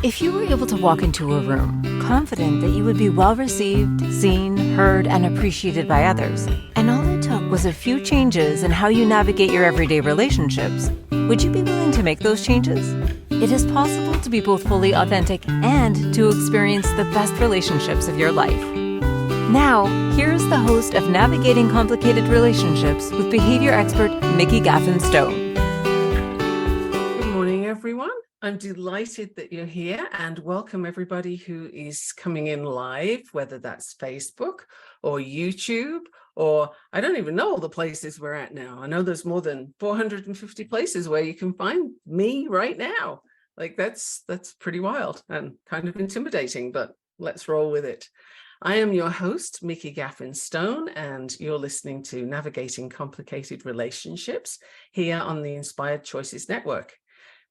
If you were able to walk into a room, confident that you would be well received, seen, heard, and appreciated by others, and all it took was a few changes in how you navigate your everyday relationships, would you be willing to make those changes? It is possible to be both fully authentic and to experience the best relationships of your life. Now, here's the host of Navigating Complicated Relationships with behavior expert Mikki Gaffen Stone. Good morning, everyone. I'm delighted that you're here, and welcome everybody who is coming in live, whether that's Facebook or YouTube, or I don't even know all the places we're at now. I know there's more than 450 places where you can find me right now. Like that's pretty wild and kind of intimidating, but let's roll with it. I am your host, Mikki Gaffen Stone, and you're listening to Navigating Complicated Relationships here on the Inspired Choices Network.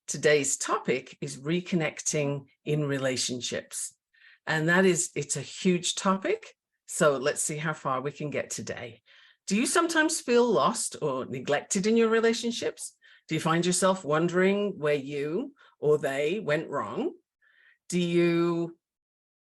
Today's topic is reconnecting in relationships. And it's a huge topic. So let's see how far we can get today. Do you sometimes feel lost or neglected in your relationships? Do you find yourself wondering where you or they went wrong? Do you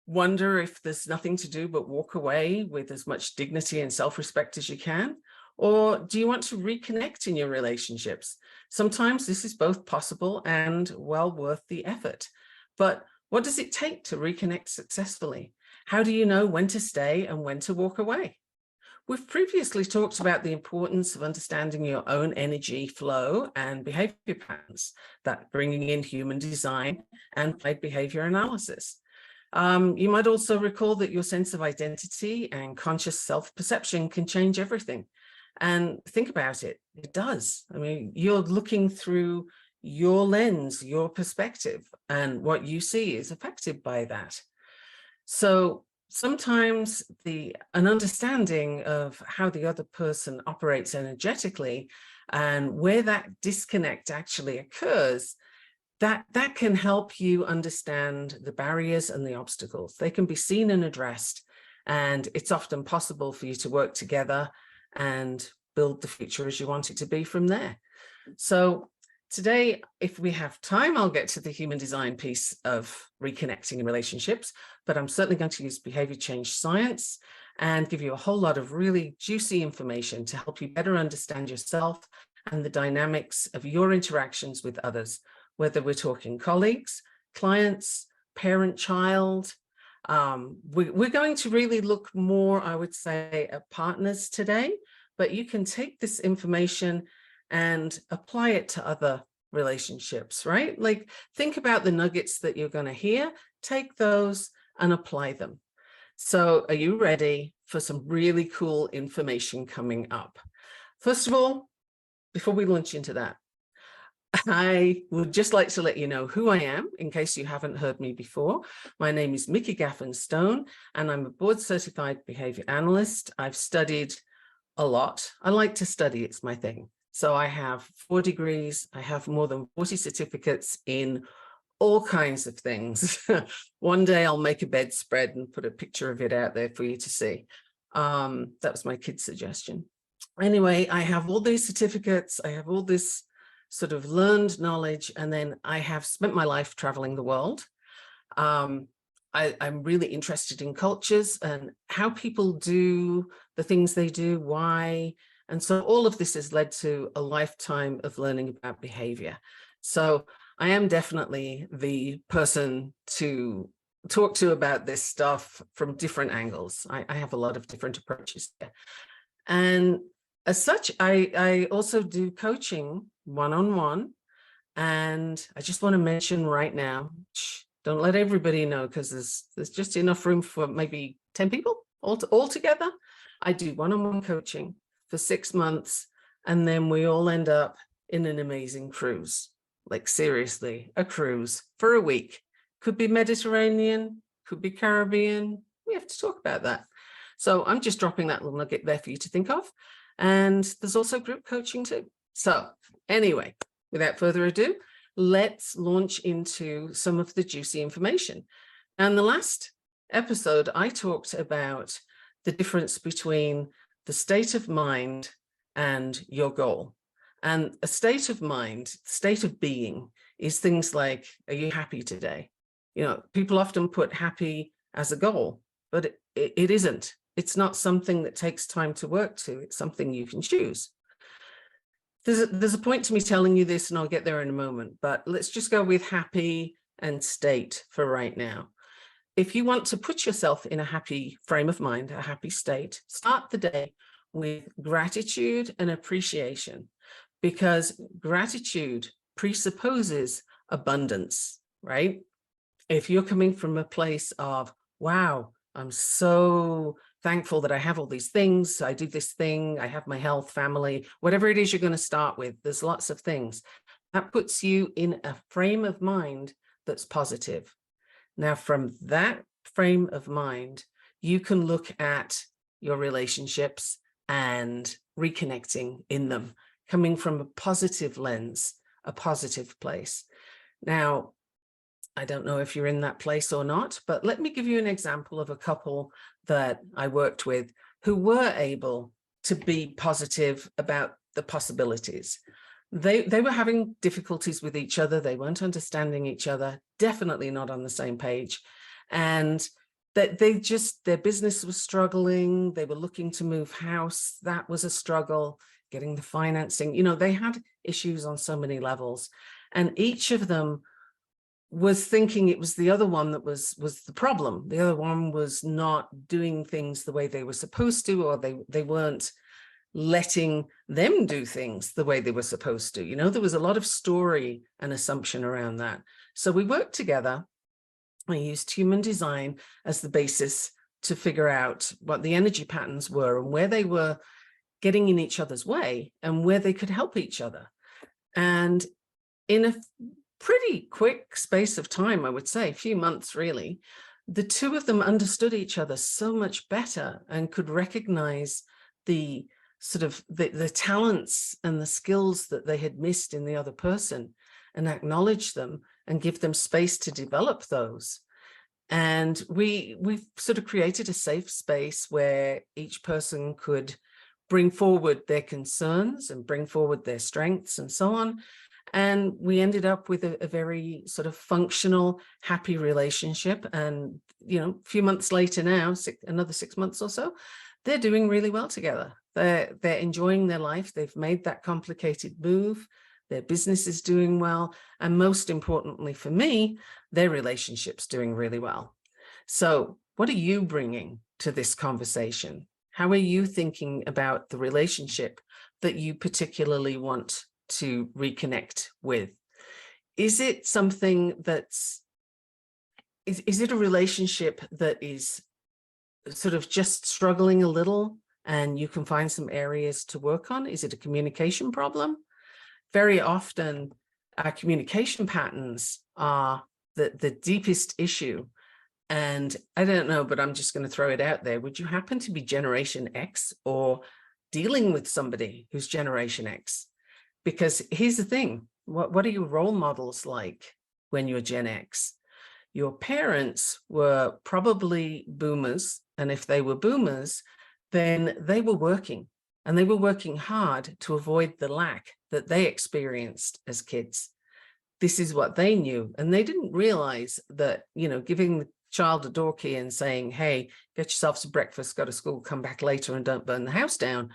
wonder if there's nothing to do but walk away with as much dignity and self-respect as you can? Or do you want to reconnect in your relationships? Sometimes this is both possible and well worth the effort. But what does it take to reconnect successfully? How do you know when to stay and when to walk away? We've previously talked about the importance of understanding your own energy flow and behavior patterns, that bringing in human design and applied behavior analysis. You might also recall that your sense of identity and conscious self-perception can change everything. And think about it, it does. I mean, you're looking through your lens, your perspective, and what you see is affected by that. So sometimes an understanding of how the other person operates energetically and where that disconnect actually occurs, that can help you understand the barriers and the obstacles. They can be seen and addressed, and it's often possible for you to work together and build the future as you want it to be from there. So today, if we have time, I'll get to the human design piece of reconnecting in relationships, but I'm certainly going to use behavior change science and give you a whole lot of really juicy information to help you better understand yourself and the dynamics of your interactions with others, whether we're talking colleagues, clients, parent-child. We're going to really look more, I would say, at partners today, but you can take this information and apply it to other relationships, right? Like, think about the nuggets that you're going to hear, take those and apply them. So are you ready for some really cool information coming up? First of all, before we launch into that, I would just like to let you know who I am, in case you haven't heard me before. My name is Mikki Gaffen Stone, and I'm a board-certified behavior analyst. I've studied a lot. I like to study, it's my thing. So I have 4 degrees. I have more than 40 certificates in all kinds of things. One day I'll make a bedspread and put a picture of it out there for you to see. That was my kid's suggestion. Anyway, I have all these certificates. I have all this sort of learned knowledge, and then I have spent my life traveling the world. I'm really interested in cultures and how people do the things they do, why. And so all of this has led to a lifetime of learning about behavior. So I am definitely the person to talk to about this stuff from different angles. I have a lot of different approaches there. And as such, I also do coaching one-on-one. And I just want to mention right now, don't let everybody know, because there's just enough room for maybe 10 people all together. I do one-on-one coaching for 6 months, and then we all end up in an amazing cruise. Like, seriously, a cruise for a week. Could be Mediterranean, could be Caribbean. We have to talk about that. So I'm just dropping that little nugget there for you to think of. And there's also group coaching too. So anyway, without further ado, let's launch into some of the juicy information. And the last episode, I talked about the difference between the state of mind and your goal. And a state of mind, state of being, is things like, are you happy today? You know, people often put happy as a goal, but it isn't. It's not something that takes time to work to. It's something you can choose. There's a point to me telling you this, and I'll get there in a moment, but let's just go with happy and state for right now. If you want to put yourself in a happy frame of mind, a happy state, start the day with gratitude and appreciation, because gratitude presupposes abundance, right? If you're coming from a place of, wow, I'm so thankful that I have all these things, I do this thing, I have my health, family, whatever it is you're going to start with, there's lots of things. That puts you in a frame of mind that's positive. Now, from that frame of mind, you can look at your relationships and reconnecting in them, coming from a positive lens, a positive place. Now, I don't know if you're in that place or not, but let me give you an example of a couple that I worked with who were able to be positive about the possibilities. They were having difficulties with each other. They weren't understanding each other, definitely not on the same page. And that their business was struggling. They were looking to move house. That was a struggle, getting the financing. You know, they had issues on so many levels. And each of them was thinking it was the other one that was the problem. The other one was not doing things the way they were supposed to, or they weren't letting them do things the way they were supposed to. You know, there was a lot of story and assumption around that. So we worked together. I used human design as the basis to figure out what the energy patterns were and where they were getting in each other's way and where they could help each other. And in a pretty quick space of time, I would say, a few months really, the two of them understood each other so much better and could recognize the sort of the talents and the skills that they had missed in the other person and acknowledge them and give them space to develop those. And we've sort of created a safe space where each person could bring forward their concerns and bring forward their strengths and so on. And we ended up with a very sort of functional, happy relationship. And, you know, a few months later now, another 6 months or so, they're doing really well together. They're enjoying their life. They've made that complicated move. Their business is doing well. And most importantly for me, their relationship's doing really well. So what are you bringing to this conversation? How are you thinking about the relationship that you particularly want to reconnect with? Is it something that's, is it a relationship that is sort of just struggling a little and you can find some areas to work on? Is it a communication problem? Very often our communication patterns are the deepest issue. And I don't know, but I'm just going to throw it out there. Would you happen to be Generation X or dealing with somebody who's Generation X? Because here's the thing, what are your role models like when you're Gen X? Your parents were probably boomers. And if they were boomers, then they were working, and they were working hard to avoid the lack that they experienced as kids. This is what they knew. And they didn't realize that, you know, giving the child a door key and saying, hey, get yourself some breakfast, go to school, come back later and don't burn the house down,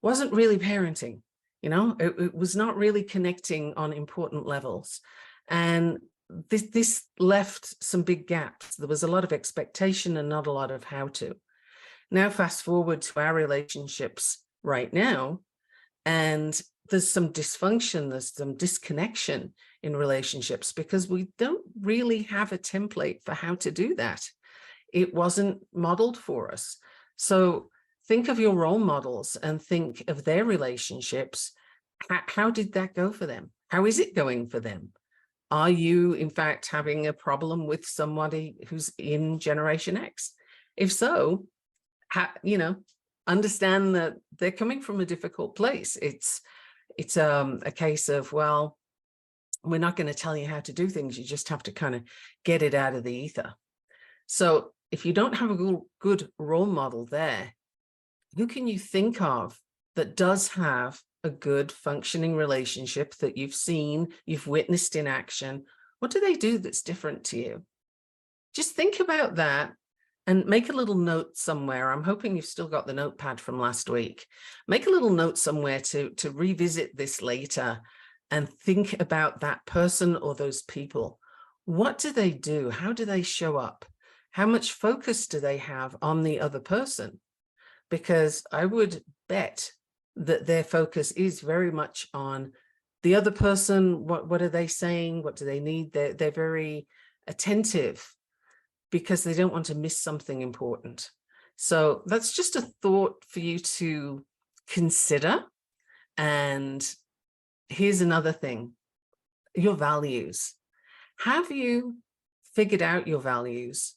wasn't really parenting. You know, it was not really connecting on important levels. And this left some big gaps. There was a lot of expectation and not a lot of how to. Now, fast forward to our relationships right now, and there's some dysfunction, there's some disconnection in relationships because we don't really have a template for how to do that. It wasn't modeled for us. So think of your role models and think of their relationships. How did that go for them? How is it going for them? Are you, in fact, having a problem with somebody who's in Generation X? If so, you know, understand that they're coming from a difficult place. It's a case of, well, we're not going to tell you how to do things. You just have to kind of get it out of the ether. So if you don't have a good role model there, who can you think of that does have a good functioning relationship that you've seen, you've witnessed in action? What do they do that's different to you? just think about that and make a little note somewhere. I'm hoping you've still got the notepad from last week. Make a little note somewhere to revisit this later and think about that person or those people. What do they do? How do they show up? How much focus do they have on the other person? Because I would bet that their focus is very much on the other person. What are they saying? What do they need? They're very attentive because they don't want to miss something important. So that's just a thought for you to consider. And here's another thing, your values. Have you figured out your values?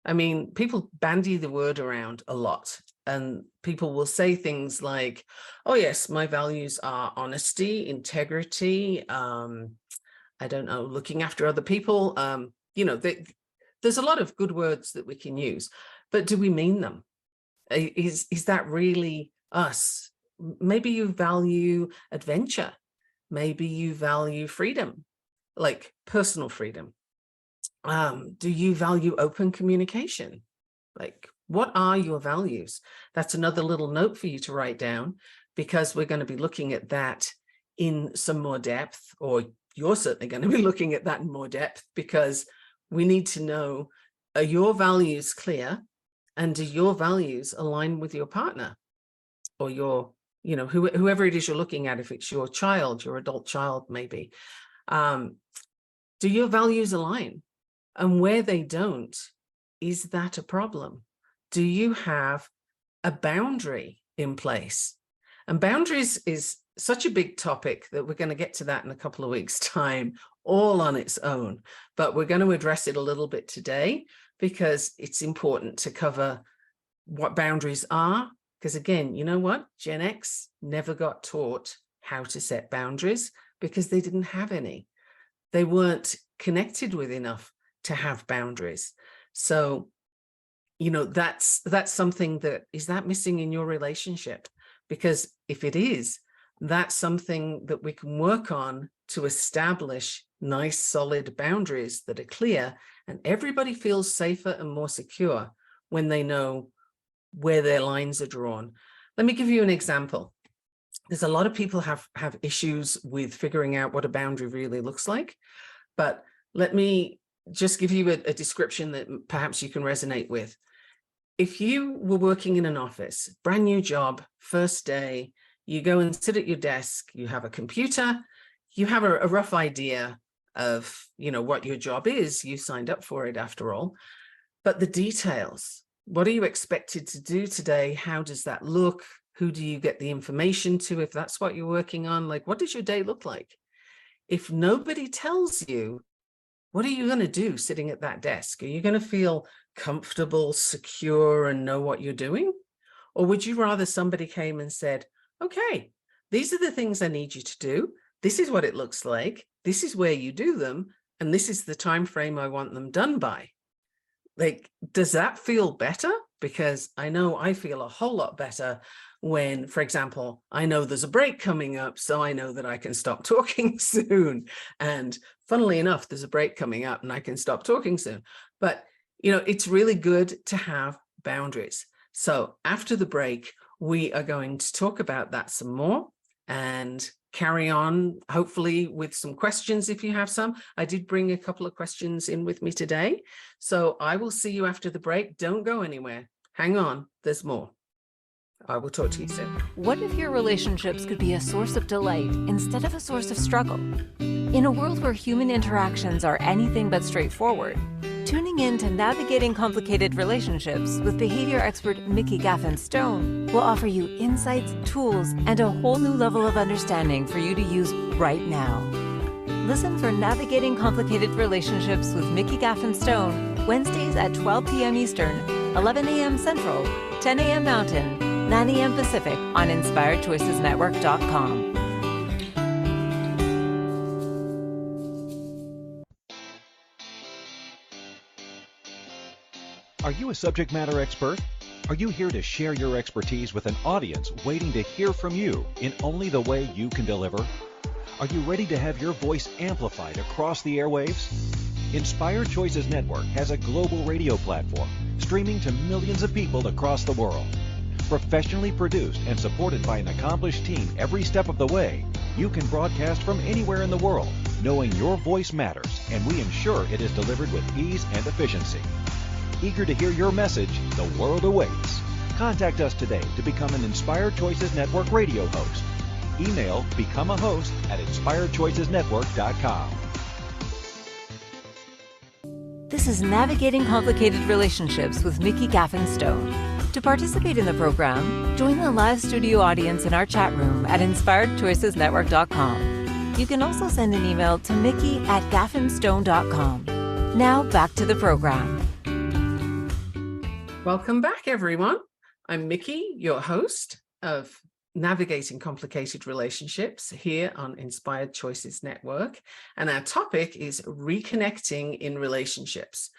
I mean, people bandy the word around a lot, and people will say things like, oh yes, my values are honesty, integrity, I don't know, looking after other people. There's a lot of good words that we can use, but do we mean them? Is that really us? Maybe you value adventure. Maybe you value freedom, like personal freedom. Do you value open communication? Like, what are your values? That's another little note for you to write down, because we're going to be looking at that in some more depth, or you're certainly going to be looking at that in more depth, because we need to know, are your values clear, and do your values align with your partner or your, whoever it is you're looking at, if it's your child, your adult child, maybe. Do your values align? And where they don't, is that a problem? Do you have a boundary in place? And boundaries is such a big topic that we're going to get to that in a couple of weeks' time, all on its own. But we're going to address it a little bit today, because it's important to cover what boundaries are. Because again, you know what? Gen X never got taught how to set boundaries because they didn't have any. They weren't connected with enough to have boundaries. So, that's something that is that missing in your relationship? Because if it is, that's something that we can work on to establish nice, solid boundaries that are clear, and everybody feels safer and more secure when they know where their lines are drawn. Let me give you an example. There's a lot of people have issues with figuring out what a boundary really looks like, but let me just give you a description that perhaps you can resonate with. If you were working in an office, brand new job, first day, you go and sit at your desk, you have a computer, you have a rough idea of, what your job is. You signed up for it after all, but the details, what are you expected to do today? How does that look? Who do you get the information to if that's what you're working on? Like, what does your day look like? If nobody tells you, what are you going to do sitting at that desk? Are you going to feel comfortable, secure, and know what you're doing? Or would you rather somebody came and said, okay, these are the things I need you to do. This is what it looks like. This is where you do them. And this is the time frame I want them done by. Like, does that feel better? Because I know I feel a whole lot better when, for example, I know there's a break coming up, so I know that I can stop talking soon. And funnily enough, there's a break coming up and I can stop talking soon. But, it's really good to have boundaries. So after the break, we are going to talk about that some more and carry on, hopefully, with some questions if you have some. I did bring a couple of questions in with me today. So I will see you after the break. Don't go anywhere. Hang on, there's more. I will talk to you soon. What if your relationships could be a source of delight instead of a source of struggle? In a world where human interactions are anything but straightforward, tuning in to Navigating Complicated Relationships with behavior expert Mikki Gaffen Stone will offer you insights, tools, and a whole new level of understanding for you to use right now. Listen for Navigating Complicated Relationships with Mikki Gaffen Stone, Wednesdays at 12 p.m. Eastern, 11 a.m. Central, 10 a.m. Mountain, 9 a.m. Pacific on InspiredChoicesNetwork.com. Are you a subject matter expert? Are you here to share your expertise with an audience waiting to hear from you in only the way you can deliver? Are you ready to have your voice amplified across the airwaves? Inspired Choices Network has a global radio platform streaming to millions of people across the world. Professionally produced and supported by an accomplished team every step of the way, you can broadcast from anywhere in the world, knowing your voice matters, and we ensure it is delivered with ease and efficiency. Eager to hear your message, the world awaits. Contact us today to become an Inspired Choices Network radio host. Email become a host at inspiredchoicesnetwork.com. This is Navigating Complicated Relationships with Mikki Gaffen Stone. To participate in the program, join the live studio audience in our chat room at inspiredchoicesnetwork.com. You can also send an email to Mikki@gaffenstone.com. Now back to the program. Welcome back, everyone. I'm Mikki, your host of Navigating Complicated Relationships here on Inspired Choices Network. And our topic is reconnecting in relationships.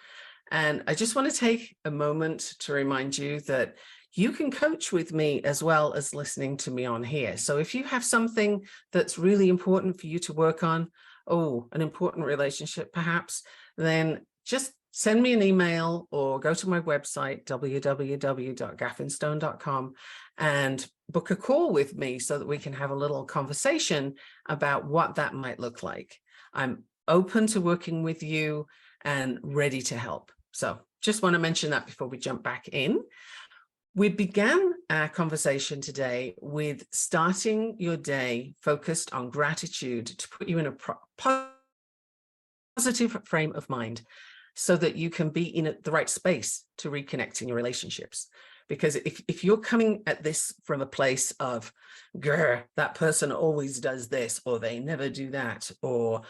And I just want to take a moment to remind you that you can coach with me as well as listening to me on here. So if you have something that's really important for you to work on, an important relationship perhaps, then just send me an email or go to my website, www.gaffenstone.com, and book a call with me so that we can have a little conversation about what that might look like. I'm open to working with you and ready to help. So just want to mention that before we jump back in. We began our conversation today with starting your day focused on gratitude to put you in a positive frame of mind so that you can be in the right space to reconnect in your relationships. Because if you're coming at this from a place of, grr, that person always does this, or they never do that, or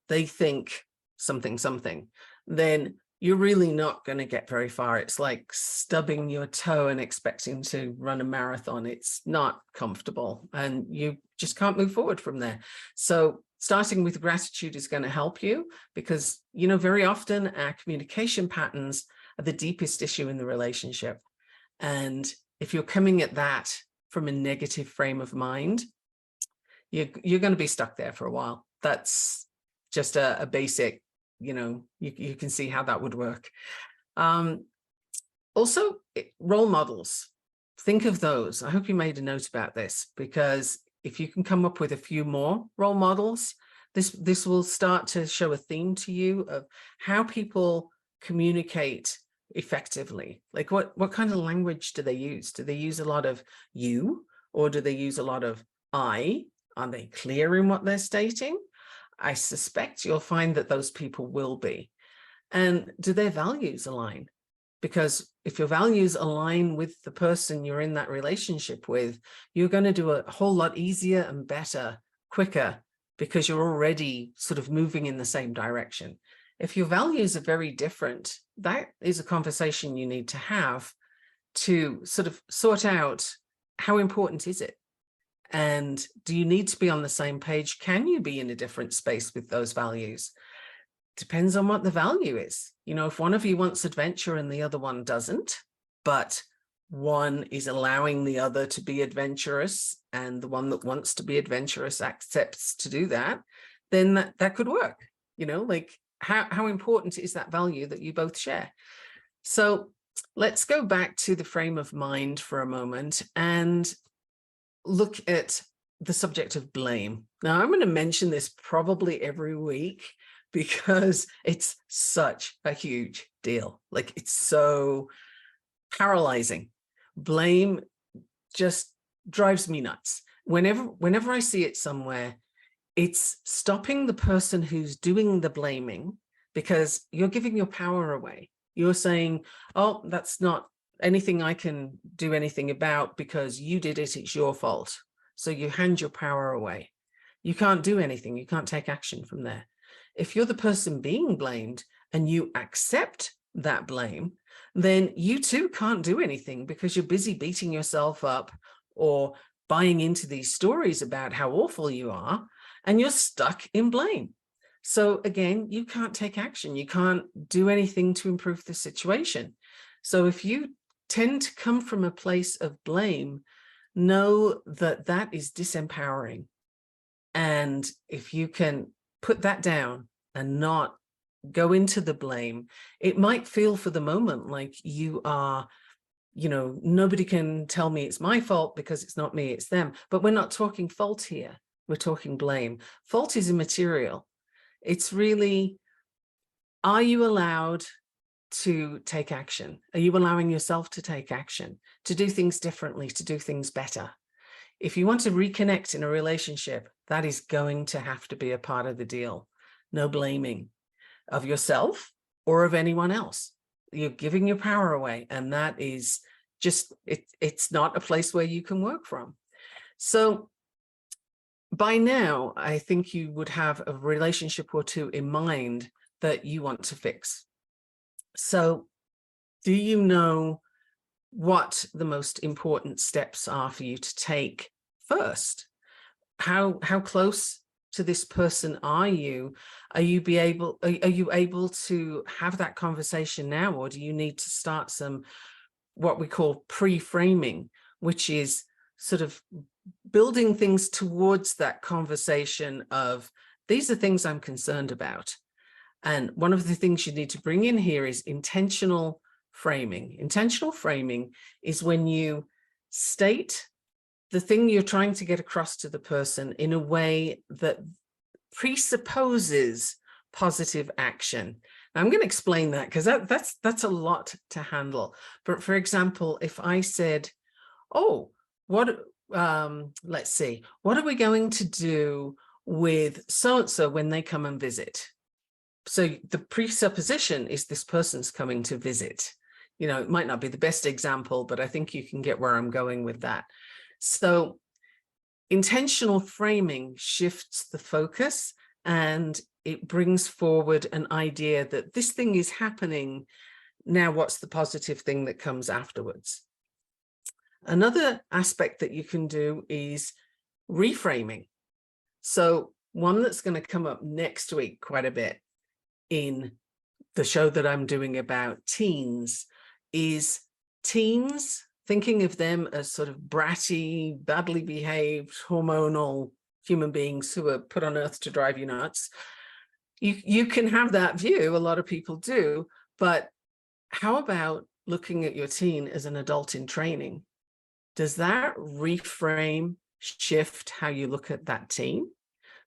they think something, then you're really not going to get very far. It's like stubbing your toe and expecting to run a marathon. It's not comfortable and you just can't move forward from there. So starting with gratitude is going to help you because, very often our communication patterns are the deepest issue in the relationship. And if you're coming at that from a negative frame of mind, you're going to be stuck there for a while. That's just a basic, you can see how that would work. Also, role models. Think of those. I hope you made a note about this, because if you can come up with a few more role models, this will start to show a theme to you of how people communicate effectively. Like what kind of language do they use? Do they use a lot of you, or do they use a lot of I? Are they clear in what they're stating? I suspect you'll find that those people will be. And do their values align? Because if your values align with the person you're in that relationship with, you're going to do a whole lot easier and better, quicker, because you're already sort of moving in the same direction. If your values are very different, that is a conversation you need to have to sort of sort out how important is it? And do you need to be on the same page? Can you be in a different space with those values? Depends on what the value is. If one of you wants adventure and the other one doesn't, but one is allowing the other to be adventurous and the one that wants to be adventurous accepts to do that, then that could work. Like how important is that value that you both share? So let's go back to the frame of mind for a moment and look at the subject of blame. Now, I'm going to mention this probably every week because it's such a huge deal. Like, it's so paralyzing. Blame just drives me nuts. Whenever I see it somewhere, it's stopping the person who's doing the blaming, because you're giving your power away. You're saying, oh, that's not anything I can do anything about because you did it, it's your fault. So you hand your power away. You can't do anything. You can't take action from there. If you're the person being blamed and you accept that blame, then you too can't do anything because you're busy beating yourself up or buying into these stories about how awful you are, and you're stuck in blame. So again, you can't take action. You can't do anything to improve the situation. So if you tend to come from a place of blame, know that that is disempowering. And if you can put that down and not go into the blame, it might feel for the moment like you are, nobody can tell me it's my fault because it's not me, it's them. But we're not talking fault here. We're talking blame. Fault is immaterial. It's really, are you allowed to take action? Are you allowing yourself to take action, to do things differently, to do things better? If you want to reconnect in a relationship, that is going to have to be a part of the deal. No blaming of yourself or of anyone else. You're giving your power away, and that is just, it's not a place where you can work from. So by now, I think you would have a relationship or two in mind that you want to fix. So do you know what the most important steps are for you to take first? How close to this person are you? Are you able to have that conversation now, or do you need to start some what we call pre-framing, which is sort of building things towards that conversation of, these are things I'm concerned about. And one of the things you need to bring in here is intentional framing. Intentional framing is when you state the thing you're trying to get across to the person in a way that presupposes positive action. Now, I'm going to explain that because that's a lot to handle. But for example, if I said, oh, let's see, what are we going to do with so-and-so when they come and visit? So the presupposition is this person's coming to visit. It might not be the best example, but I think you can get where I'm going with that. So intentional framing shifts the focus, and it brings forward an idea that this thing is happening. Now, what's the positive thing that comes afterwards? Another aspect that you can do is reframing. So one that's going to come up next week quite a bit in the show that I'm doing about teens is teens, thinking of them as sort of bratty, badly behaved, hormonal human beings who are put on earth to drive you nuts. You can have that view, a lot of people do, but how about looking at your teen as an adult in training? Does that reframe, shift how you look at that teen?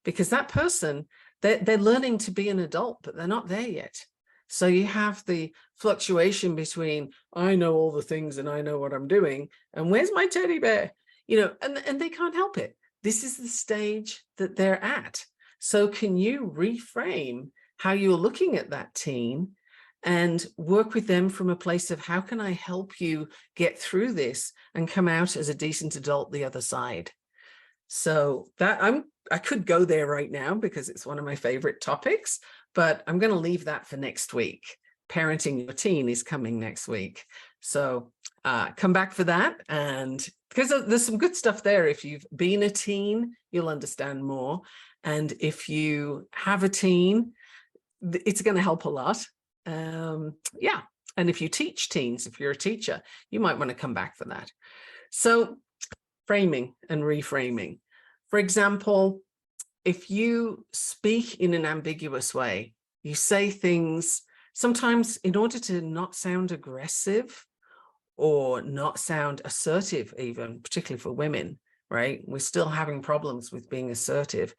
Because that person, they're learning to be an adult, but they're not there yet. So you have the fluctuation between, I know all the things and I know what I'm doing, and where's my teddy bear? And they can't help it. This is the stage that they're at. So can you reframe how you're looking at that teen and work with them from a place of, how can I help you get through this and come out as a decent adult the other side? So that I could go there right now because it's one of my favorite topics, but I'm going to leave that for next week. Parenting your teen is coming next week. So come back for that. And because there's some good stuff there. If you've been a teen, you'll understand more. And if you have a teen, it's going to help a lot. Yeah. And if you teach teens, if you're a teacher, you might want to come back for that. So framing and reframing. For example, if you speak in an ambiguous way, you say things sometimes in order to not sound aggressive or not sound assertive, even particularly for women, right? We're still having problems with being assertive.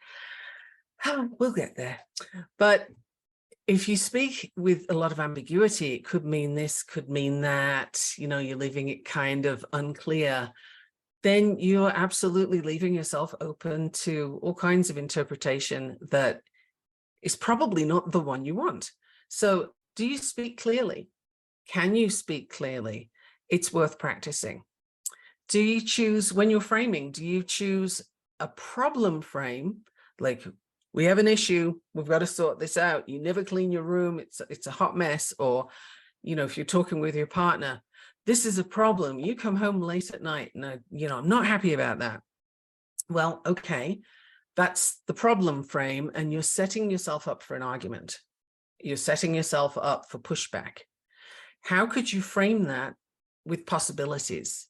We'll get there. But if you speak with a lot of ambiguity, it could mean this, could mean that, you're leaving it kind of unclear, then you're absolutely leaving yourself open to all kinds of interpretation that is probably not the one you want. So do you speak clearly? Can you speak clearly? It's worth practicing. Do you choose, when you're framing, do you choose a problem frame? Like, we have an issue, we've got to sort this out. You never clean your room, it's a hot mess. Or, if you're talking with your partner, this is a problem. You come home late at night and I'm not happy about that. Well, okay, that's the problem frame, and you're setting yourself up for an argument. You're setting yourself up for pushback. How could you frame that with possibilities?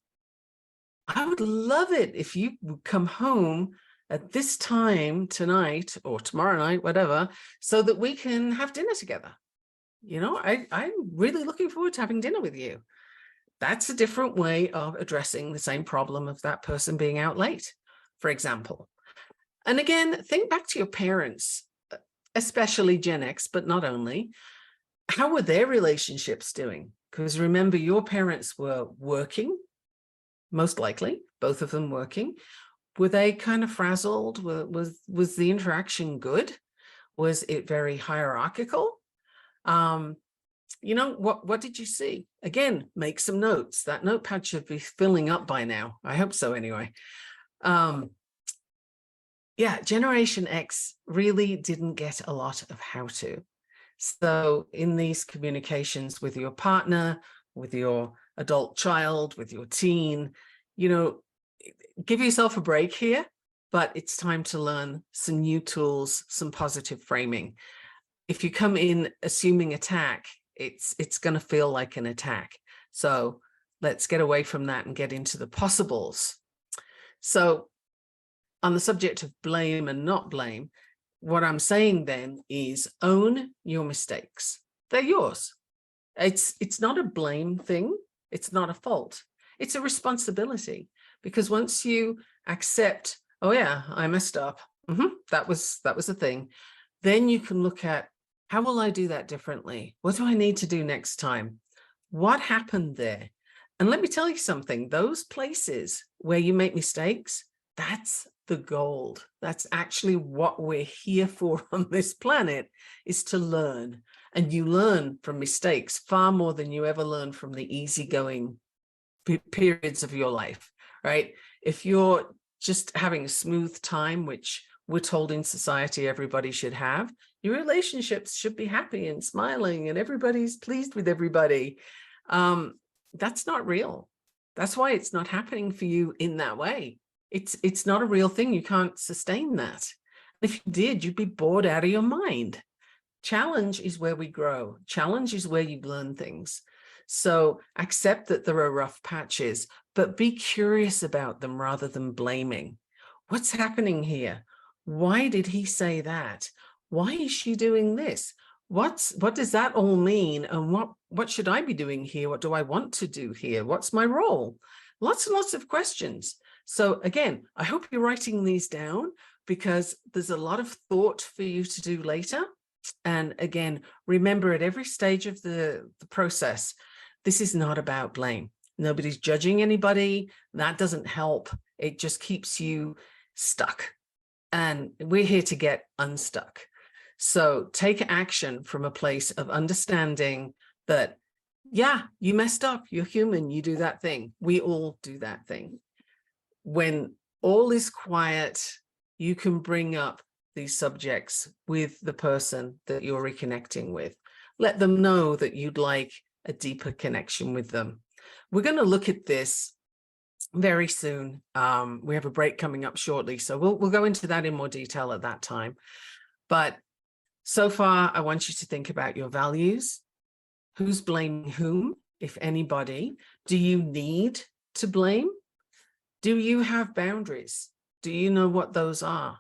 I would love it if you would come home at this time tonight or tomorrow night, whatever, so that we can have dinner together. You know, I'm really looking forward to having dinner with you. That's a different way of addressing the same problem of that person being out late, for example. And again, think back to your parents, especially Gen X, but not only. How were their relationships doing? Because remember, your parents were working, most likely, both of them working. Were they kind of frazzled? Was the interaction good? Was it very hierarchical? You know, what did you see? Again, make some notes. That notepad should be filling up by now. I hope so anyway. Yeah, Generation X really didn't get a lot of how to. So in these communications with your partner, with your adult child, with your teen, you know, give yourself a break here, but it's time to learn some new tools, some positive framing. If you come in assuming attack, it's going to feel like an attack. So let's get away from that and get into the possibles. So on the subject of blame and not blame, what I'm saying then is own your mistakes. They're yours. It's not a blame thing. It's not a fault. It's a responsibility, because once you accept, oh yeah, I messed up. That was a thing. Then you can look at, how will I do that differently? What do I need to do next time? What happened there? And let me tell you something, those places where you make mistakes, that's the gold. That's actually what we're here for on this planet, is to learn. And you learn from mistakes far more than you ever learn from the easygoing periods of your life, right? If you're just having a smooth time, which we're told in society everybody should have, your relationships should be happy and smiling and everybody's pleased with everybody. That's not real. That's why it's not happening for you in that way. It's not a real thing. You can't sustain that. If you did, you'd be bored out of your mind. Challenge is where we grow. Challenge is where you learn things. So accept that there are rough patches, but be curious about them rather than blaming. What's happening here? Why did he say that? Why is she doing this? What does that all mean? And what should I be doing here? What do I want to do here? What's my role? Lots and lots of questions. So again, I hope you're writing these down, because there's a lot of thought for you to do later. And again, remember, at every stage of the process, this is not about blame. Nobody's judging anybody. That doesn't help. It just keeps you stuck. And we're here to get unstuck. So take action from a place of understanding that, yeah, you messed up. You're human. You do that thing. We all do that thing. When all is quiet, you can bring up these subjects with the person that you're reconnecting with. Let them know that you'd like a deeper connection with them. We're going to look at this very soon. We have a break coming up shortly, so we'll go into that in more detail at that time. But so far, I want you to think about your values. Who's blaming whom, if anybody? Do you need to blame? Do you have boundaries? Do you know what those are?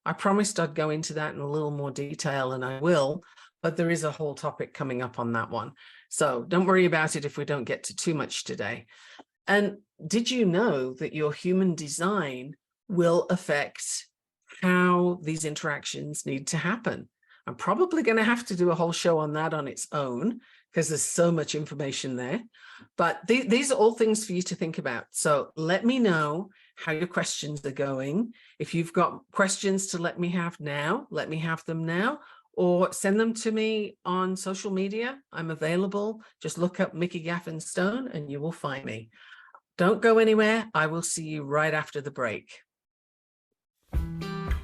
I promised I'd go into that in a little more detail, and I will, but there is a whole topic coming up on that one. So don't worry about it if we don't get to too much today. And did you know that your human design will affect how these interactions need to happen? I'm probably going to have to do a whole show on that on its own, because there's so much information there. But these are all things for you to think about. So let me know how your questions are going. If you've got questions to let me have now, let me have them now, or send them to me on social media. I'm available. Just look up Mikki Gaffen Stone and you will find me. Don't go anywhere. I will see you right after the break.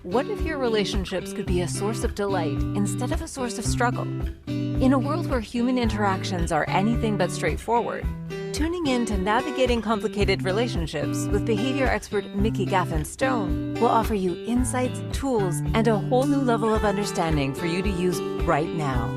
What if your relationships could be a source of delight instead of a source of struggle? In a world where human interactions are anything but straightforward, tuning in to Navigating Complicated Relationships with behavior expert Mikki Gaffen Stone will offer you insights, tools, and a whole new level of understanding for you to use right now.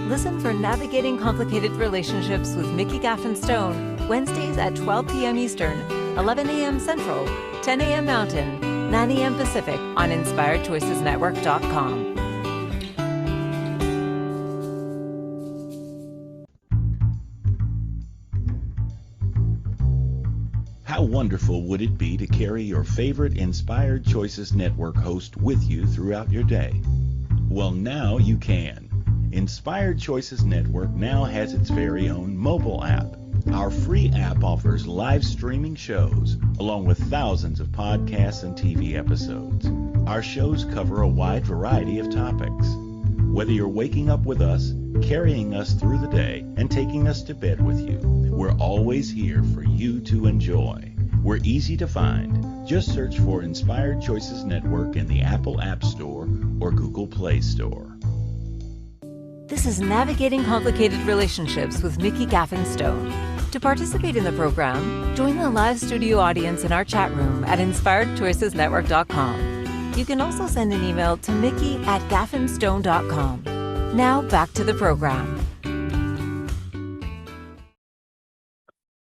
Listen for Navigating Complicated Relationships with Mikki Gaffen Stone, Wednesdays at 12 p.m. Eastern, 11 a.m. Central, 10 a.m. Mountain, 9 a.m. Pacific on InspiredChoicesNetwork.com. How wonderful would it be to carry your favorite Inspired Choices Network host with you throughout your day? Well, now you can. Inspired Choices Network now has its very own mobile app. Our free app offers live streaming shows, along with thousands of podcasts and TV episodes. Our shows cover a wide variety of topics. Whether you're waking up with us, carrying us through the day, and taking us to bed with you, we're always here for you to enjoy. We're easy to find. Just search for Inspired Choices Network in the Apple App Store or Google Play Store. This is Navigating Complicated Relationships with Mikki Gaffen Stone. To participate in the program, join the live studio audience in our chat room at InspiredChoicesNetwork.com. You can also send an email to Mikki@gaffenstone.com. Now back to the program.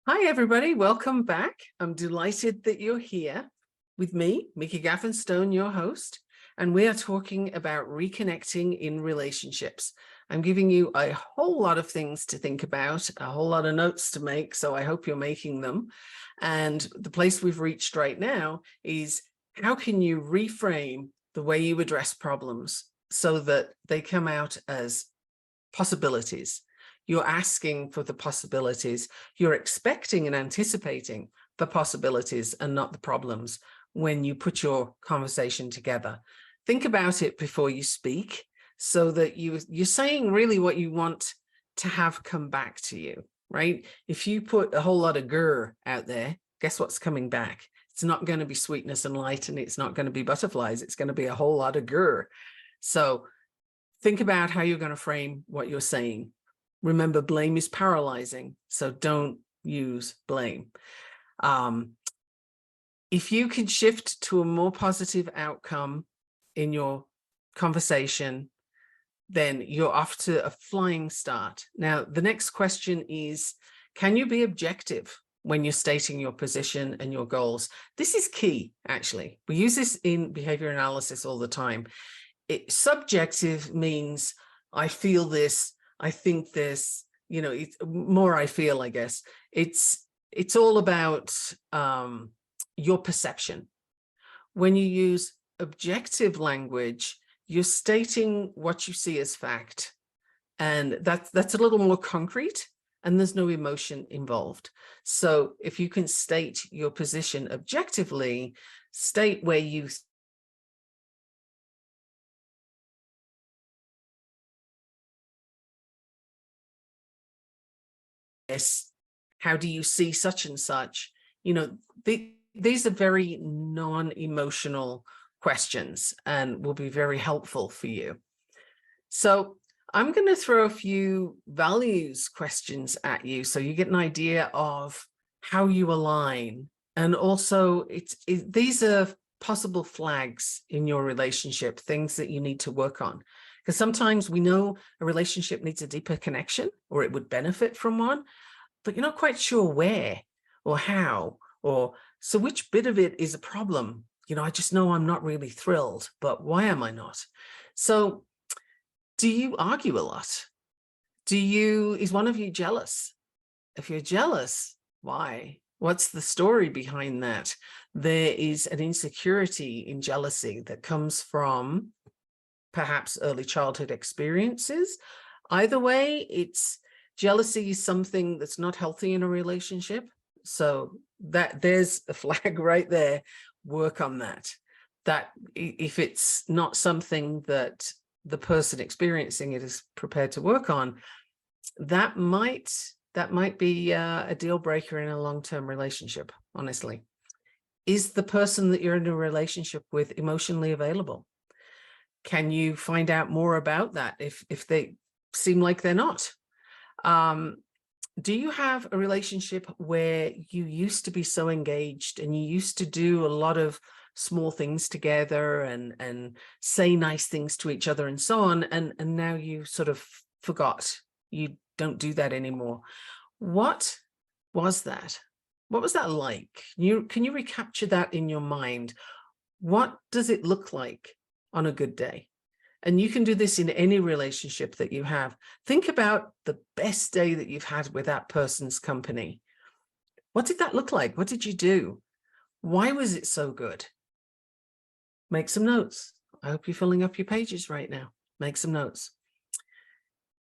Hi, everybody. Welcome back. I'm delighted that you're here with me, Mikki Gaffen Stone, your host, and we are talking about reconnecting in relationships. I'm giving you a whole lot of things to think about, a whole lot of notes to make, so I hope you're making them. And the place we've reached right now is how can you reframe the way you address problems so that they come out as possibilities? You're asking for the possibilities. You're expecting and anticipating the possibilities and not the problems when you put your conversation together. Think about it before you speak so that you're saying really what you want to have come back to you, right? If you put a whole lot of grr out there, guess what's coming back? It's not going to be sweetness and light, and it's not going to be butterflies. It's going to be a whole lot of grr. So think about how you're going to frame what you're saying. Remember, blame is paralyzing, so don't use blame. If you can shift to a more positive outcome in your conversation, then you're off to a flying start. Now, the next question is, can you be objective when you're stating your position and your goals? This is key, actually. We use this in behavior analysis all the time. Subjective means I feel this, I think this, it's more I feel, I guess. It's all about your perception. When you use objective language, you're stating what you see as fact, and that's a little more concrete, and there's no emotion involved. So if you can state your position objectively, state where you how do you see such and such? These are very non-emotional questions and will be very helpful for you. So I'm going to throw a few values questions at you so you get an idea of how you align. And also these are possible flags in your relationship, things that you need to work on. Because sometimes we know a relationship needs a deeper connection or it would benefit from one, but you're not quite sure where or how, or so which bit of it is a problem. I just know I'm not really thrilled, but why am I not? So do you argue a lot? Is one of you jealous? If you're jealous, why? What's the story behind that? There is an insecurity in jealousy that comes from perhaps early childhood experiences. Either way, jealousy is something that's not healthy in a relationship. So there's a flag right there. Work on that. That if it's not something that the person experiencing it is prepared to work on, that might be a deal breaker in a long-term relationship. Honestly, is the person that you're in a relationship with emotionally available? Can you find out more about that if they seem like they're not? Do you have a relationship where you used to be so engaged and you used to do a lot of small things together and say nice things to each other and so on, and now you sort of forgot? You don't do that anymore. What was that? What was that like? Can you recapture that in your mind? What does it look like on a good day? And you can do this in any relationship that you have. Think about the best day that you've had with that person's company. What did that look like? What did you do? Why was it so good? Make some notes. I hope you're filling up your pages right now. Make some notes.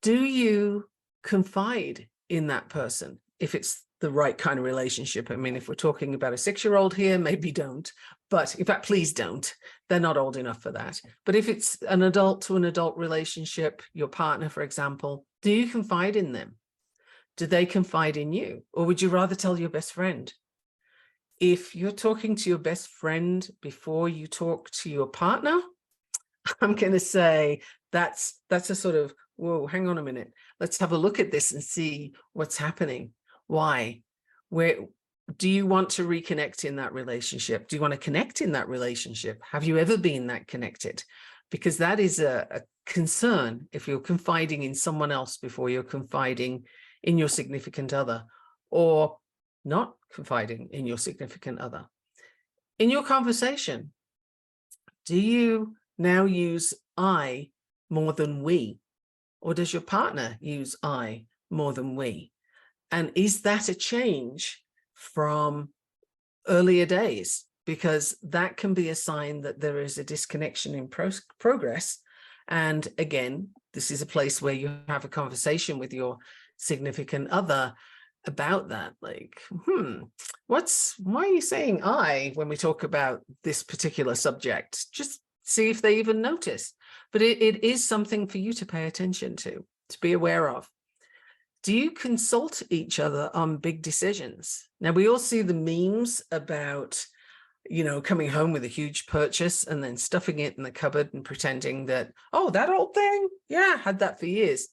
Do you confide in that person if it's the right kind of relationship? I mean, if we're talking about a 6-year-old here, maybe don't. But in fact, please don't. They're not old enough for that. But if it's an adult to an adult relationship, your partner, for example, do you confide in them? Do they confide in you? Or would you rather tell your best friend? If you're talking to your best friend before you talk to your partner, I'm going to say that's a sort of, whoa, hang on a minute. Let's have a look at this and see what's happening. Why? Where do you want to reconnect in that relationship? Do you want to connect in that relationship? Have you ever been that connected? Because that is a concern if you're confiding in someone else before you're confiding in your significant other, or not confiding in your significant other. In your conversation, do you now use I more than we? Or does your partner use I more than we? And is that a change from earlier days? Because that can be a sign that there is a disconnection in progress. And again, this is a place where you have a conversation with your significant other about that. Like, why are you saying I when we talk about this particular subject? Just see if they even notice. But it is something for you to pay attention to be aware of. Do you consult each other on big decisions? Now, we all see the memes about, coming home with a huge purchase and then stuffing it in the cupboard and pretending that, oh, that old thing? Yeah, had that for years.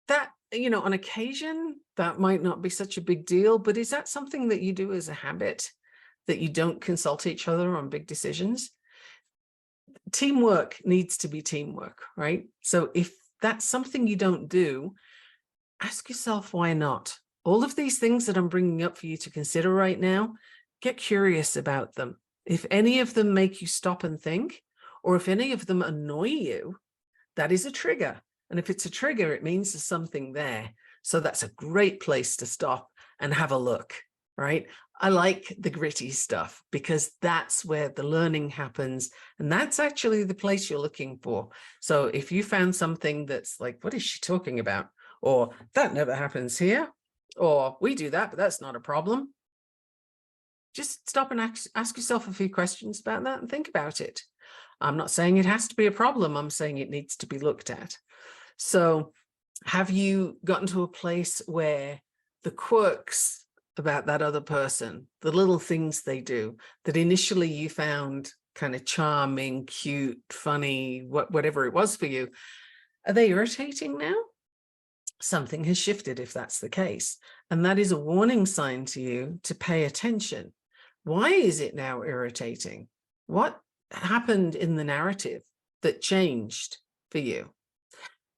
That, on occasion, that might not be such a big deal, but is that something that you do as a habit, that you don't consult each other on big decisions? Teamwork needs to be teamwork, right? So if that's something you don't do, ask yourself, why not? All of these things that I'm bringing up for you to consider right now, get curious about them. If any of them make you stop and think, or if any of them annoy you, that is a trigger. And if it's a trigger, it means there's something there. So that's a great place to stop and have a look, right? I like the gritty stuff because that's where the learning happens. And that's actually the place you're looking for. So if you found something that's like, what is she talking about? Or that never happens here, or we do that, but that's not a problem. Just stop and ask yourself a few questions about that and think about it. I'm not saying it has to be a problem. I'm saying it needs to be looked at. So have you gotten to a place where the quirks about that other person, the little things they do that initially you found kind of charming, cute, funny, whatever it was for you, are they irritating now? Something has shifted if that's the case. And that is a warning sign to you to pay attention. Why is it now irritating? What happened in the narrative that changed for you?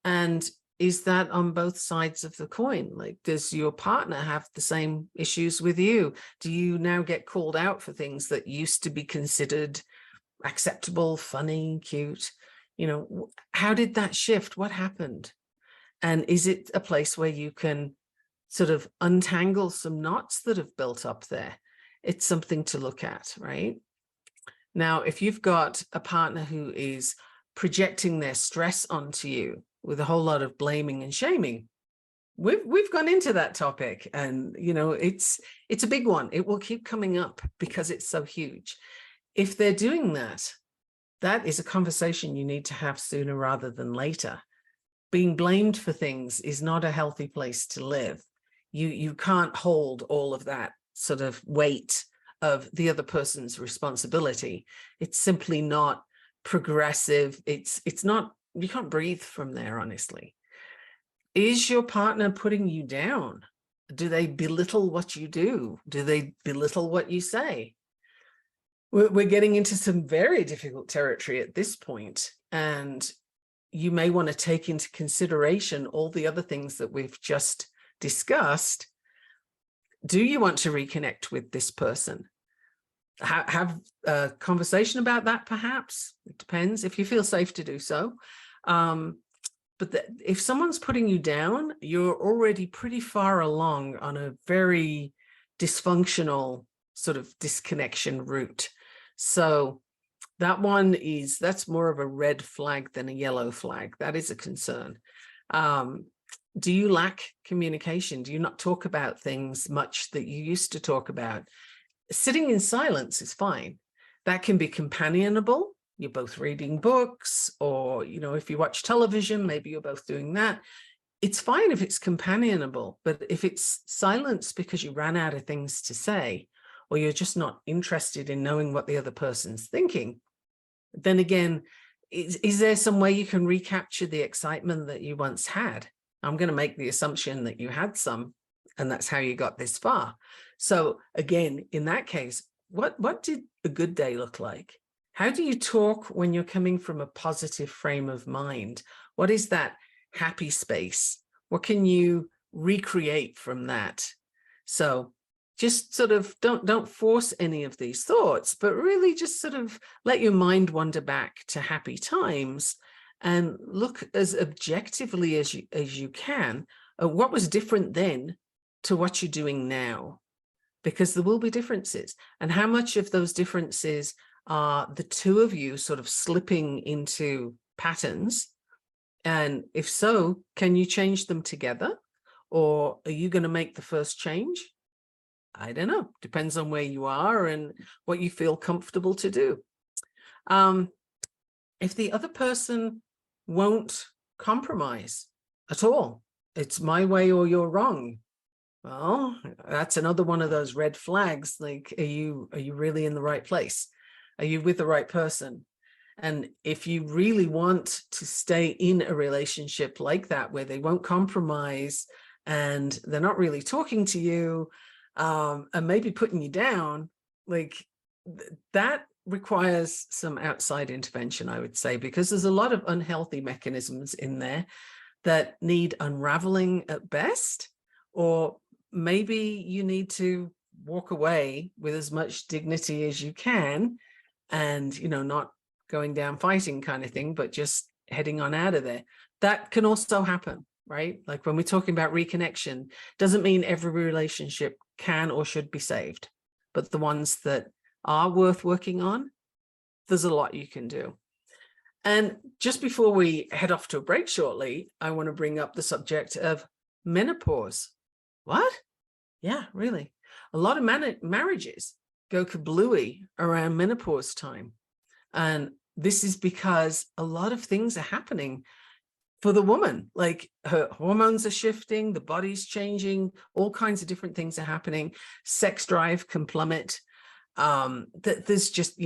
And is that on both sides of the coin? Like, does your partner have the same issues with you? Do you now get called out for things that used to be considered acceptable, funny, cute? How did that shift? What happened? And is it a place where you can sort of untangle some knots that have built up there? It's something to look at, right? Now, if you've got a partner who is projecting their stress onto you with a whole lot of blaming and shaming, we've gone into that topic, and it's a big one. It will keep coming up because it's so huge. If they're doing that, that is a conversation you need to have sooner rather than later. Being blamed for things is not a healthy place to live. You can't hold all of that sort of weight of the other person's responsibility. It's simply not progressive. It's not, you can't breathe from there, honestly. Is your partner putting you down? Do they belittle what you do? Do they belittle what you say? We're getting into some very difficult territory at this point, and you may want to take into consideration all the other things that we've just discussed. Do you want to reconnect with this person? have a conversation about that, perhaps. It depends if you feel safe to do so. But if someone's putting you down, you're already pretty far along on a very dysfunctional sort of disconnection route. So that's more of a red flag than a yellow flag. That is a concern. Do you lack communication? Do you not talk about things much that you used to talk about? Sitting in silence is fine. That can be companionable. You're both reading books, or, if you watch television, maybe you're both doing that. It's fine if it's companionable, but if it's silence because you ran out of things to say, or you're just not interested in knowing what the other person's thinking, then again, is there some way you can recapture the excitement that you once had? I'm going to make the assumption that you had some, and that's how you got this far. So again, in that case, what did a good day look like? How do you talk when you're coming from a positive frame of mind? What is that happy space? What can you recreate from that? So just sort of don't force any of these thoughts, but really just sort of let your mind wander back to happy times and look as objectively as you can at what was different then to what you're doing now, because there will be differences. And how much of those differences are the two of you sort of slipping into patterns? And if so, can you change them together? Or are you going to make the first change? I don't know. Depends on where you are and what you feel comfortable to do. If the other person won't compromise at all, it's my way or you're wrong. Well, that's another one of those red flags. Like, are you really in the right place? Are you with the right person? And if you really want to stay in a relationship like that, where they won't compromise and they're not really talking to you, and maybe putting you down, like that requires some outside intervention, I would say, because there's a lot of unhealthy mechanisms in there that need unraveling at best, or maybe you need to walk away with as much dignity as you can, and not going down fighting kind of thing, but just heading on out of there. That can also happen, right? Like when we're talking about reconnection, doesn't mean every relationship can or should be saved, but the ones that are worth working on, there's a lot you can do. And just before we head off to a break shortly, I want to bring up the subject of menopause. What? Yeah, really. A lot of marriages go kablooey around menopause time. And this is because a lot of things are happening for the woman. Like her hormones are shifting, the body's changing, all kinds of different things are happening. Sex drive can plummet. There's just,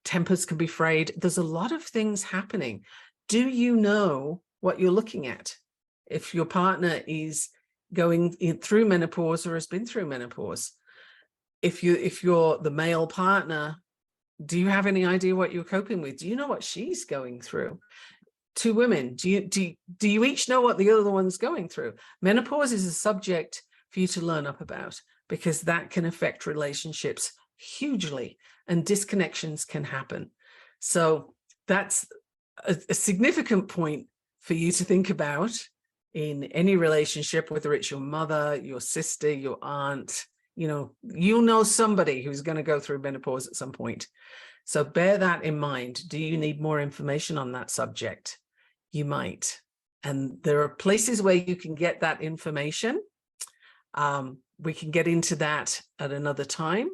tempers can be frayed. There's a lot of things happening. Do you know what you're looking at? If your partner is going through menopause or has been through menopause, if you're the male partner, do you have any idea what you're coping with? Do you know what she's going through? Two women, do you each know what the other one's going through? Menopause is a subject for you to learn up about, because that can affect relationships hugely and disconnections can happen. So that's a significant point for you to think about in any relationship, whether it's your mother, your sister, your aunt. You'll know somebody who's going to go through menopause at some point. So bear that in mind. Do you need more information on that subject? You might. And there are places where you can get that information. We can get into that at another time,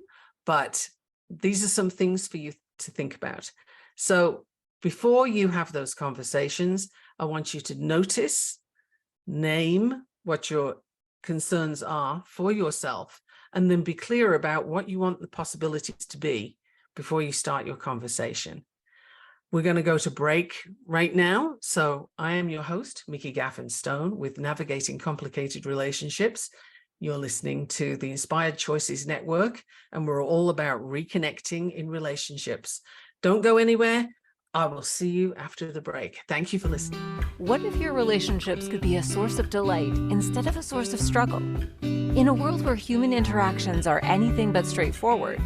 but these are some things for you to think about. So before you have those conversations, I want you to notice, name what your concerns are for yourself, and then be clear about what you want the possibilities to be before you start your conversation. We're going to go to break right now. So I am your host, Mikki Gaffen Stone, with Navigating Complicated Relationships. You're listening to the Inspired Choices Network, and we're all about reconnecting in relationships. Don't go anywhere. I will see you after the break. Thank you for listening. What if your relationships could be a source of delight instead of a source of struggle? In a world where human interactions are anything but straightforward,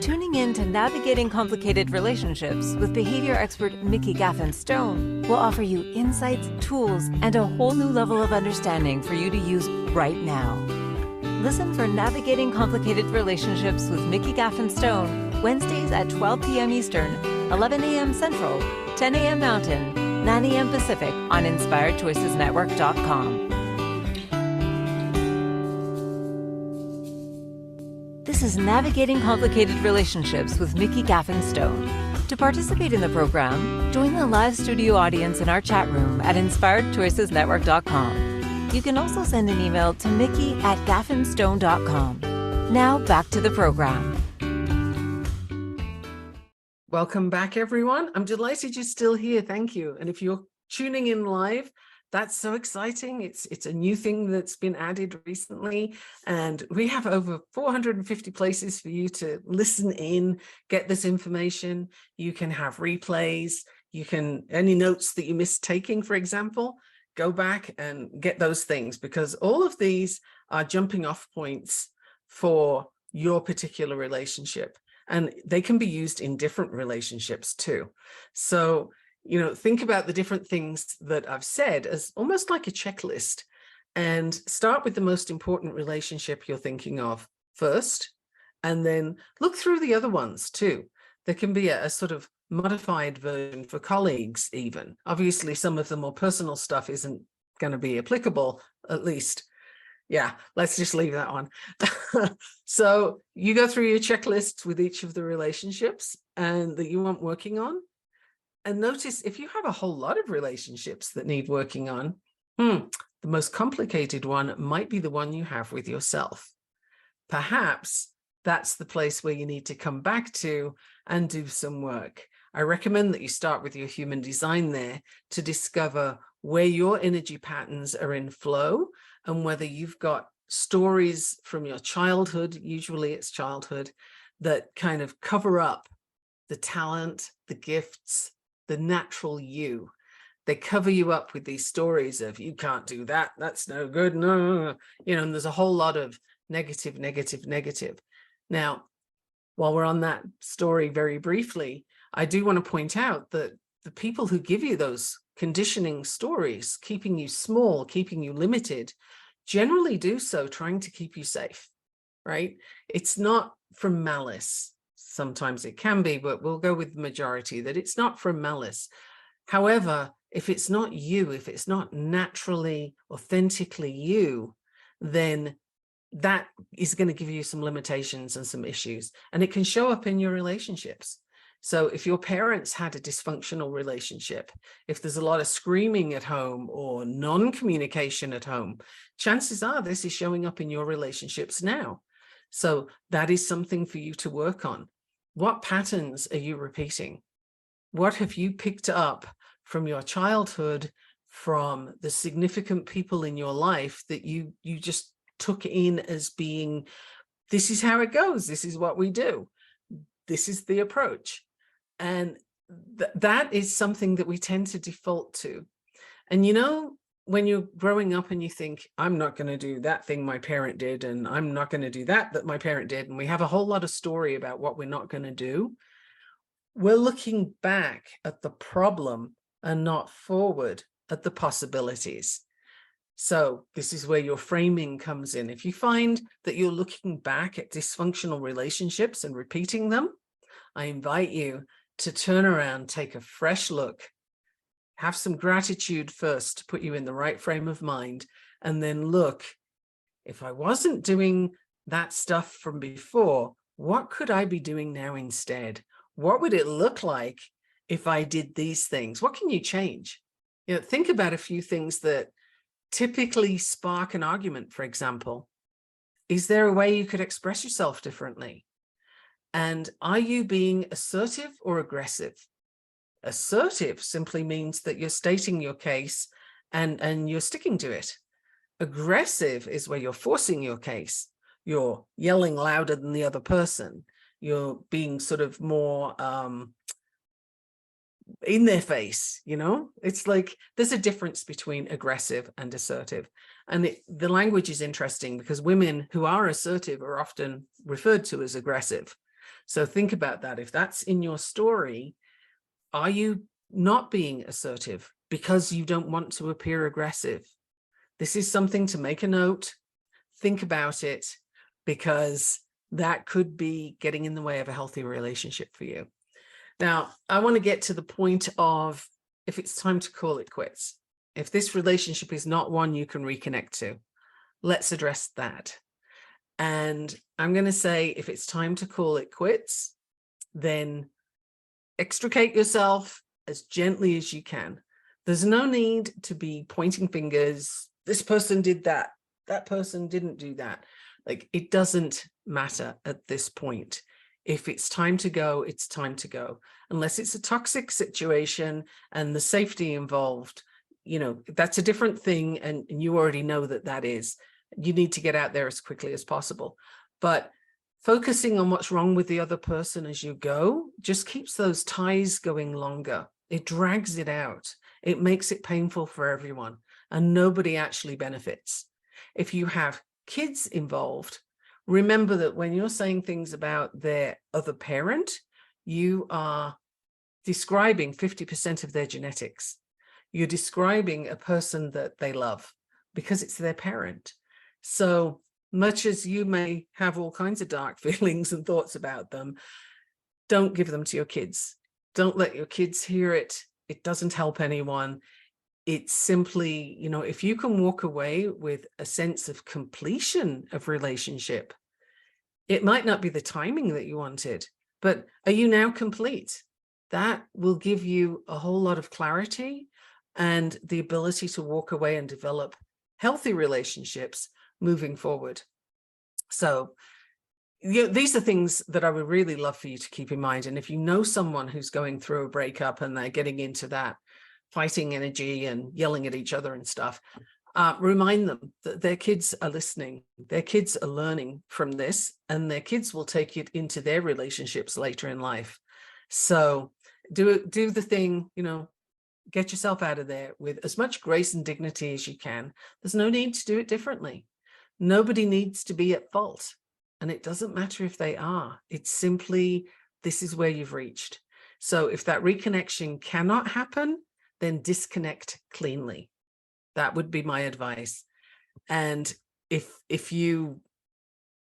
Tuning in to Navigating Complicated Relationships with behavior expert Mikki Gaffen Stone will offer you insights, tools, and a whole new level of understanding for you to use right now. Listen for Navigating Complicated Relationships with Mikki Gaffen Stone, Wednesdays at 12 p.m. Eastern, 11 a.m. Central, 10 a.m. Mountain, 9 a.m. Pacific on InspiredChoicesNetwork.com. This is Navigating Complicated Relationships with Mikki Gaffen Stone. To participate in the program, join the live studio audience in our chat room at InspiredChoicesNetwork.com. You can also send an email to Mikki@gaffenstone.com. Now back to the program. Welcome back, everyone. I'm delighted you're still here. Thank you. And if you're tuning in live, that's so exciting. It's a new thing that's been added recently, and we have over 450 places for you to listen in, get this information. You can have replays. You can, any notes that you missed taking, for example, go back and get those things, because all of these are jumping off points for your particular relationship, and they can be used in different relationships too. So, you know, think about the different things that I've said as almost like a checklist, and start with the most important relationship you're thinking of first, and then look through the other ones too. There can be a sort of modified version for colleagues even. Obviously, some of the more personal stuff isn't going to be applicable, at least. Yeah, let's just leave that on. So you go through your checklists with each of the relationships and that you want working on. And notice if you have a whole lot of relationships that need working on, the most complicated one might be the one you have with yourself. Perhaps that's the place where you need to come back to and do some work. I recommend that you start with your human design there to discover where your energy patterns are in flow, and whether you've got stories from your childhood, usually it's childhood, that kind of cover up the talent, the gifts, the natural you. They cover you up with these stories of, you can't do that, that's no good, no. You know, and there's a whole lot of negative. Now, while we're on that story very briefly, I do want to point out that the people who give you those conditioning stories, keeping you small, keeping you limited, generally do so trying to keep you safe, right? It's not from malice. Sometimes it can be, but we'll go with the majority that it's not from malice. However, if it's not you, if it's not naturally, authentically you, then that is going to give you some limitations and some issues, and it can show up in your relationships. So if your parents had a dysfunctional relationship, if there's a lot of screaming at home or non-communication at home, chances are this is showing up in your relationships now. So that is something for you to work on. What patterns are you repeating? What have you picked up from your childhood, from the significant people in your life that you just took in as being, this is how it goes, this is what we do, this is the approach? And that is something that we tend to default to. And you know, when you're growing up and you think, I'm not going to do that thing my parent did, and I'm not going to do that my parent did, and we have a whole lot of story about what we're not going to do, we're looking back at the problem and not forward at the possibilities. So this is where your framing comes in. If you find that you're looking back at dysfunctional relationships and repeating them, I invite you to turn around, take a fresh look, have some gratitude first to put you in the right frame of mind, and then look, if I wasn't doing that stuff from before, what could I be doing now instead? What would it look like if I did these things? What can you change? You know, think about a few things that typically spark an argument, for example. Is there a way you could express yourself differently? And are you being assertive or aggressive? Assertive simply means that you're stating your case and you're sticking to it. Aggressive is where you're forcing your case. You're yelling louder than the other person. You're being sort of more in their face, you know? It's like there's a difference between aggressive and assertive. And the language is interesting because women who are assertive are often referred to as aggressive. So think about that. If that's in your story, are you not being assertive because you don't want to appear aggressive? This is something to make a note, think about it, because that could be getting in the way of a healthy relationship for you. Now, I want to get to the point of if it's time to call it quits. If this relationship is not one you can reconnect to, let's address that. And I'm going to say, if it's time to call it quits, then extricate yourself as gently as you can. There's no need to be pointing fingers. This person did that. That person didn't do that. Like, it doesn't matter at this point. If it's time to go, it's time to go. Unless it's a toxic situation and the safety involved, that's a different thing. And you already know that is. You need to get out there as quickly as possible. But focusing on what's wrong with the other person as you go just keeps those ties going longer. It drags it out. It makes it painful for everyone, and nobody actually benefits. If you have kids involved, remember that when you're saying things about their other parent, you are describing 50% of their genetics. You're describing a person that they love because it's their parent. So much as you may have all kinds of dark feelings and thoughts about them, don't give them to your kids. Don't let your kids hear it. It doesn't help anyone. It's simply, if you can walk away with a sense of completion of relationship, it might not be the timing that you wanted, but are you now complete? That will give you a whole lot of clarity and the ability to walk away and develop healthy relationships moving forward. So these are things that I would really love for you to keep in mind. And if you know someone who's going through a breakup and they're getting into that fighting energy and yelling at each other and stuff, remind them that their kids are listening. Their kids are learning from this, and their kids will take it into their relationships later in life. So do the thing, get yourself out of there with as much grace and dignity as you can. There's no need to do it differently. Nobody needs to be at fault. And it doesn't matter if they are. It's simply, this is where you've reached. So if that reconnection cannot happen, then disconnect cleanly. That would be my advice. And if you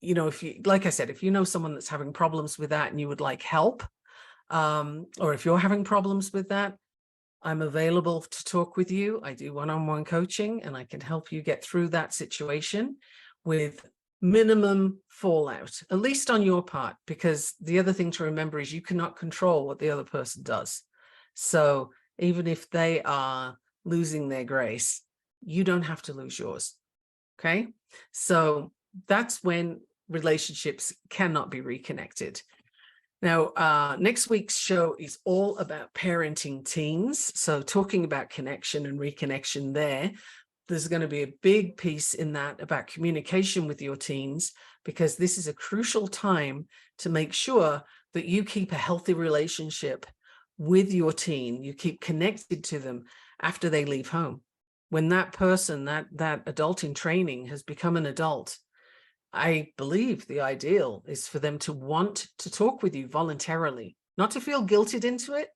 like I said, if you know someone that's having problems with that and you would like help, or if you're having problems with that, I'm available to talk with you. I do one-on-one coaching, and I can help you get through that situation with minimum fallout, at least on your part, because the other thing to remember is you cannot control what the other person does. So even if they are losing their grace, you don't have to lose yours. Okay. So that's when relationships cannot be reconnected. Now, next week's show is all about parenting teens. So talking about connection and reconnection there's going to be a big piece in that about communication with your teens, because this is a crucial time to make sure that you keep a healthy relationship with your teen. You keep connected to them after they leave home. When that person, that adult in training has become an adult, I believe the ideal is for them to want to talk with you voluntarily, not to feel guilted into it,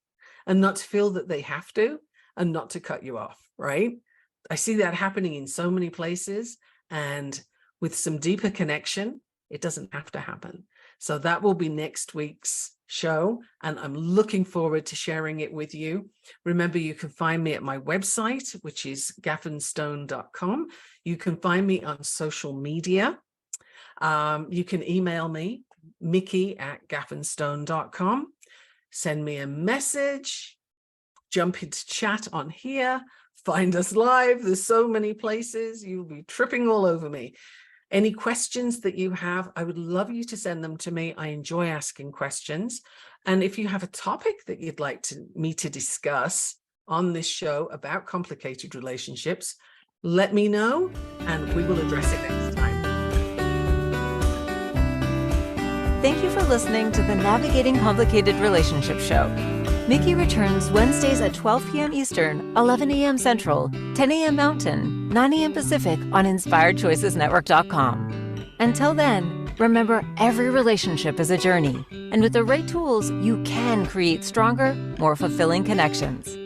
and not to feel that they have to, and not to cut you off, right? I see that happening in so many places, and with some deeper connection, it doesn't have to happen. So that will be next week's show, and I'm looking forward to sharing it with you. Remember, you can find me at my website, which is gaffenstone.com. You can find me on social media. You can email me, Mikki@gaffenstone.com. Send me a message, jump into chat on here, find us live. There's so many places. You'll be tripping all over me. Any questions that you have, I would love you to send them to me. I enjoy asking questions. And if you have a topic that you'd like me to discuss on this show about complicated relationships, let me know and we will address it next time. Thank you for listening to the Navigating Complicated Relationship Show. Mikki returns Wednesdays at 12 p.m. Eastern, 11 a.m. Central, 10 a.m. Mountain, 9 a.m. Pacific on InspiredChoicesNetwork.com. Until then, Remember, every relationship is a journey, and with the right tools, you can create stronger, more fulfilling connections.